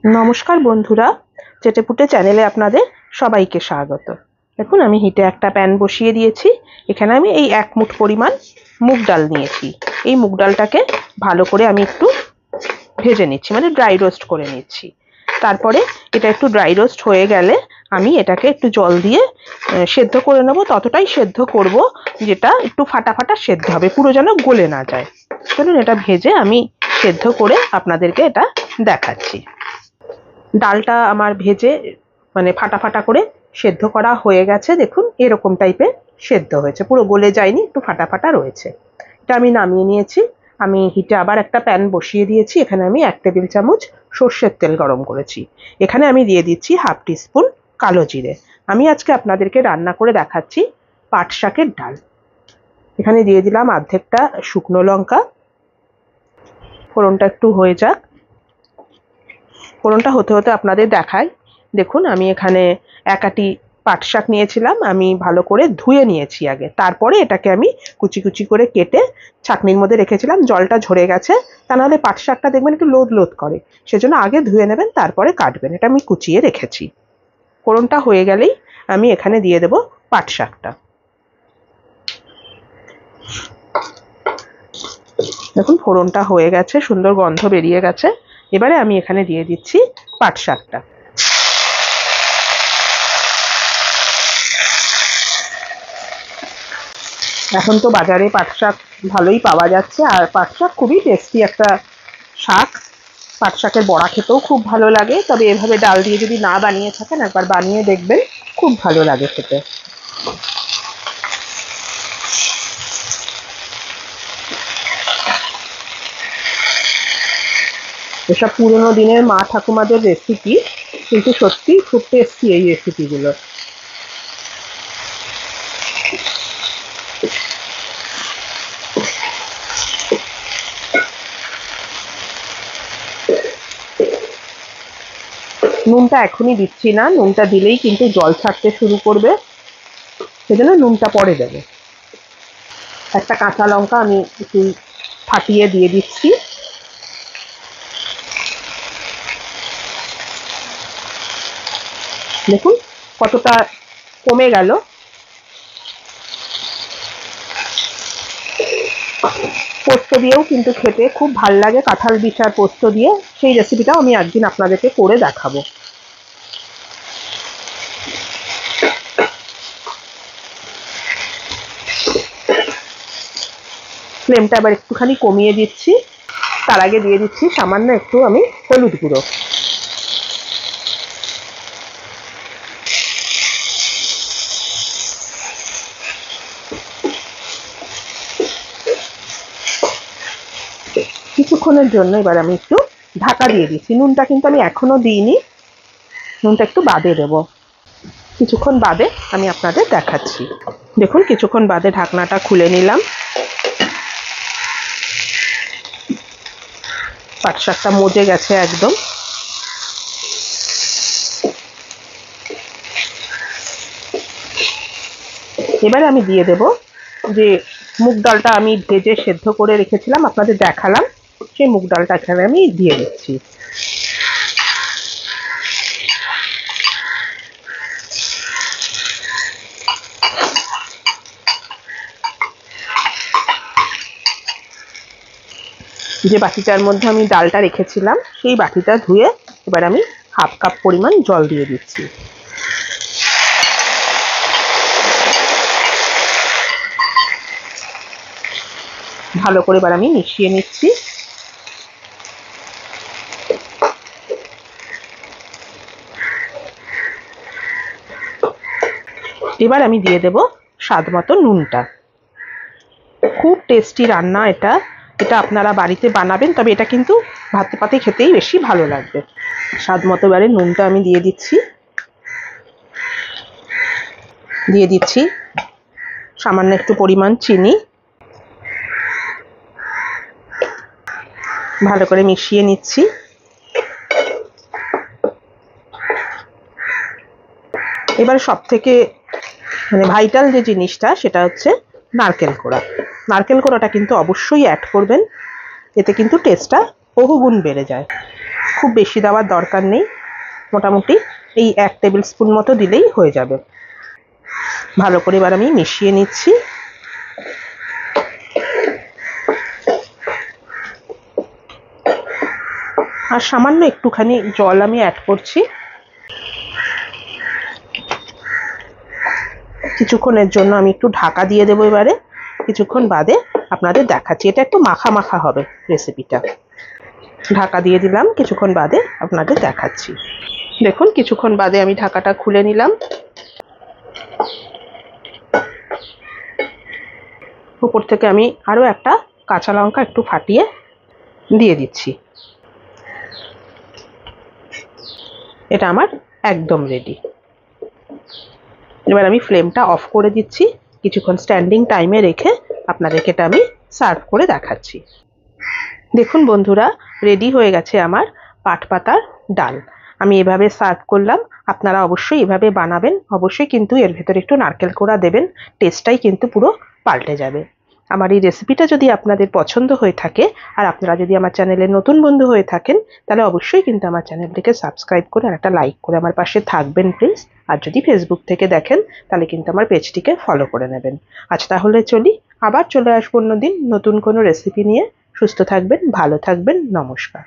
नमस्कार बंधुरा चेटेपुटे चैनेले आपनादेर सबाइके स्वागत। देखुन आमी हिटे एकटा पैन बसिए दिएछि। एखाने आमी एई एक मुठ परिमाण मुग डाल निएछि। एई मुग डालटाके भालो करे आमी एकटु भेजे निচ্ছি, মানে ड्राई रोस्ट करे निচ্ছি। तारपरे এটা একটু ड्राई रोस्ट হয়ে গেলে আমি এটাকে একটু জল দিয়ে সেদ্ধ করে নেব। ততটাই সেদ্ধ করব যেটা একটু ফাটা ফাটা সেদ্ধ হবে, পুরো যেন গলে না যায়। চলুন এটা ভেজে আমি সেদ্ধ করে আপনাদেরকে এটা দেখাচ্ছি। ডালটা আমার ভেজে মানে ফাটা ফাটা করে সেদ্ধ করা হয়ে গেছে। দেখুন এরকম টাইপের সেদ্ধ হয়েছে, পুরো গলে যায়নি, একটু ফাটা ফাটা রয়েছে। এটা আমি নামিয়ে নিয়েছি। আমি হিটে আবার একটা প্যান বসিয়ে দিয়েছি। এখানে আমি 1 টেবিল চামচ সরষের তেল গরম করেছি। এখানে আমি দিয়ে দিচ্ছি হাফ টিস্পুন কালো জিরে। আমি আজকে আপনাদেরকে রান্না করে দেখাচ্ছি পাট শাকের ডাল। এখানে দিয়ে দিলাম অর্ধেকটা শুকনো লঙ্কা। ফোড়নটা একটু হয়ে যাক। ফোড়নটা হতে হতে আপনাদের দেখাই। দেখুন আমি এখানে এক আটি পাট শাক নিয়েছিলাম। আমি ভালো করে ধুয়ে নিয়েছি আগে, তারপরে এটাকে আমি কুচি কুচি করে কেটে ছাঁকনির মধ্যে রেখেছিলাম। জলটা ঝরে গেছে, তা নাহলে পাট শাকটা দেখবেন একটু লোদ লোদ করে, সেজন্য আগে ধুয়ে নেবেন তারপরে কাটবেন। এটা আমি কুচিয়ে রেখেছি। ফোড়নটা হয়ে গেলেই আমি এখানে দিয়ে দেব পাট শাকটা। দেখুন ফোড়নটা হয়ে গেছে, সুন্দর গন্ধ বেরিয়ে গেছে। এবারে আমি এখানে দিয়ে দিচ্ছি পাট শাকটা। এখন তো বাজারে পাট শাক ভালোই পাওয়া যাচ্ছে, আর পাট শাক খুবই টেস্টি একটা শাক। পাট শাকের বড়া খেতেও খুব ভালো লাগে, তবে এভাবে ডাল দিয়ে যদি না বানিয়ে থাকেন একবার বানিয়ে দেখবেন, খুব ভালো লাগে খেতে। এসব পুরোনো দিনের মা ঠাকুমাদের রেসিপি, কিন্তু সত্যি খুব টেস্টি এই রেসিপিগুলো। নুনটা এখনই দিচ্ছি না, নুনটা দিলেই কিন্তু জল ছাড়তে শুরু করবে, সেজন্য নুনটা পরে দেবো। একটা কাঁচা লঙ্কা আমি একটু ফাটিয়ে দিয়ে দিচ্ছি। দেখুন কতটা কমে গেল। পোস্ত দিয়েও কিন্তু খেতে খুব ভাল লাগে, কাঁঠাল বিছার পোস্ত দিয়ে। সেই রেসিপিটাও আমি একদিন আপনাদেরকে করে দেখাবো। ফ্লেমটা আবার একটুখানি কমিয়ে দিচ্ছি। তার আগে দিয়ে দিচ্ছি সামান্য একটু আমি হলুদ গুঁড়ো। কিছুক্ষণের জন্য এবার আমি একটু ঢাকা দিয়ে দিচ্ছি। নুনটা কিন্তু আমি এখনো দিইনি, নুনটা একটু বাদে দেবো। কিছুক্ষণ বাদে আমি আপনাদের দেখাচ্ছি। দেখুন কিছুক্ষণ বাদে ঢাকনাটা খুলে নিলাম। পাট শাকটা মজে গেছে একদম। এবারে আমি দিয়ে দেব যে মুগ ডালটা আমি ভেজে সেদ্ধ করে রেখেছিলাম, আপনাদের দেখালাম, সেই মুগ ডালটা এখানে আমি দিয়ে দিচ্ছি। যে বাটিটার মধ্যে আমি ডালটা রেখেছিলাম সেই বাটিটা ধুয়ে এবার আমি হাফ কাপ পরিমাণ জল দিয়ে দিচ্ছি। ভালো করে এবার আমি মিশিয়ে নিচ্ছি। এবার আমি দিয়ে দেব স্বাদ মতো নুনটা। খুব টেস্টি রান্না এটা, এটা আপনারা বাড়িতে বানাবেন, তবে এটা কিন্তু ভাতে পাতে খেতেই বেশি ভালো লাগবে। স্বাদ মতো এবারে নুনটা আমি দিয়ে দিচ্ছি। দিয়ে দিচ্ছি সামান্য একটু পরিমাণ চিনি। ভালো করে মিশিয়ে নিচ্ছি। এবার সব থেকে মানে ভাইটাল যে জিনিসটা সেটা হচ্ছে নারকেল কোড়া। নারকেল কোড়াটা কিন্তু অবশ্যই অ্যাড করবেন, এতে কিন্তু টেস্টটা বহুগুণ বেড়ে যায়। খুব বেশি দেওয়ার দরকার নেই, মোটামুটি এই 1 টেবিল স্পুন মতো দিলেই হয়ে যাবে। ভালো করে এবার আমি মিশিয়ে নিচ্ছি। আর সামান্য একটুখানি জল আমি অ্যাড করছি। কিছুক্ষণের জন্য আমি একটু ঢাকা দিয়ে দেবো। এবারে কিছুক্ষণ বাদে আপনাদের দেখাচ্ছি। এটা একটু মাখা মাখা হবে রেসিপিটা। ঢাকা দিয়ে দিলাম, কিছুক্ষণ বাদে আপনাদের দেখাচ্ছি। দেখুন কিছুক্ষণ বাদে আমি ঢাকাটা খুলে নিলাম। উপর থেকে আমি আরও একটা কাঁচা লঙ্কা একটু ফাটিয়ে দিয়ে দিচ্ছি। এটা আমার একদম রেডি। এবার আমি ফ্লেমটা অফ করে দিচ্ছি। কিছুক্ষণ স্ট্যান্ডিং টাইমে রেখে আপনাদেরকে এটা আমি সার্ভ করে দেখাচ্ছি। দেখুন বন্ধুরা, রেডি হয়ে গেছে আমার পাট পাতার ডাল। আমি এভাবে সার্ভ করলাম। আপনারা অবশ্যই এভাবে বানাবেন। অবশ্যই কিন্তু এর ভেতরে একটু নারকেল কোড়া দেবেন, টেস্টটাই কিন্তু পুরো পাল্টে যাবে। আমার এই রেসিপিটা যদি আপনাদের পছন্দ হয়ে থাকে আর আপনারা যদি আমার চ্যানেলের নতুন বন্ধু হয়ে থাকেন, তাহলে অবশ্যই কিন্তু আমার চ্যানেলটিকে সাবস্ক্রাইব করে আর একটা লাইক করে আমার পাশে থাকবেন প্লিজ। আর যদি ফেসবুক থেকে দেখেন তাহলে কিন্তু আমার পেজটিকে ফলো করে নেবেন। আজ তাহলে চলি, আবার চলে আসবো অন্যদিন নতুন কোনো রেসিপি নিয়ে। সুস্থ থাকবেন, ভালো থাকবেন, নমস্কার।